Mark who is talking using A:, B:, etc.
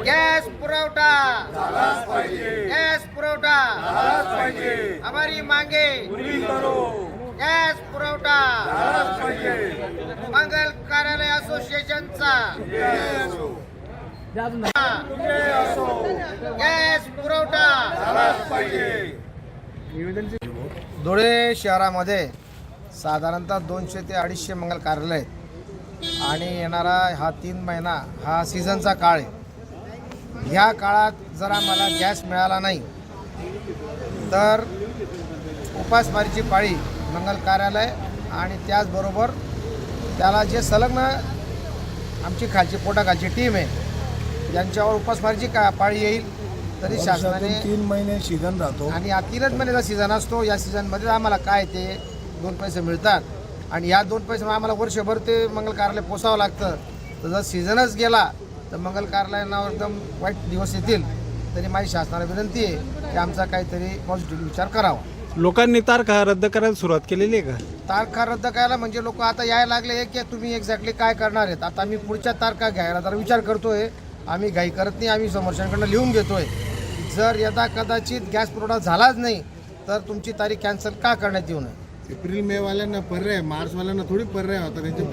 A: Gas पुरवठा
B: झालाच पाहिजे,
A: गॅस पुरवठा
B: झालाच पाहिजे,
A: हमारी मांगे
B: पूरी करो,
A: गॅस पुरवठा
B: झालाच पाहिजे.
A: मंगल कार्यालय असोसिएशनचा
B: जय असो, जय असो,
A: गॅस पुरवठा
B: झालाच पाहिजे.
A: धुळे शहरामध्ये साधारणतः 200 ते 250 मंगल कार्यालय आहेत आणि येणारा हा 3 महिना हा सीझनचा काळ आहे. ह्या काळात जर आम्हाला गॅस मिळाला नाही तर उपासमारीची पाळी मंगल कार्यालय आणि त्याचबरोबर त्याला जे संलग्न आमची खालची पोटाखालची टीम आहे यांच्यावर उपासमारीची पाळी येईल. तरी शासनाने
C: 3 महिने सीझन राहतो
A: आणि या 3च महिन्याचा सीझन असतो. या सीझनमध्ये आम्हाला काय ते 2 पैसे मिळतात आणि या 2 पैसे आम्हाला वर्षभर ते मंगल कार्यालय पोसावं लागतं. तर जर सीझनच गेला तर मंगल कार्यालयांना एकदम वाईट दिवस येतील. तरी माझी शासनाला विनंती आहे की आमचा काहीतरी पॉझिटिव्ह विचार करावा.
D: लोकांनी तारखा रद्द करायला सुरुवात केलेली आहे का?
A: तारखा रद्द करायला म्हणजे लोक आता यायला लागले की तुम्ही एक्झॅक्टली काय करणार आहेत. आता आम्ही पुढच्या तारखा घ्यायला जरा विचार करतोय. आम्ही घाई करत नाही, आम्ही समोरच्यांकडनं लिहून घेतोय. जर यदा कदाचित गॅस पुरवठा झालाच नाही तर तुमची तारीख कॅन्सल का करण्यात येऊ नये.
C: एप्रिल मे वाल्यांना पर्याय, मार्च वाल्यांना थोडी पर्याय होता. त्यांचे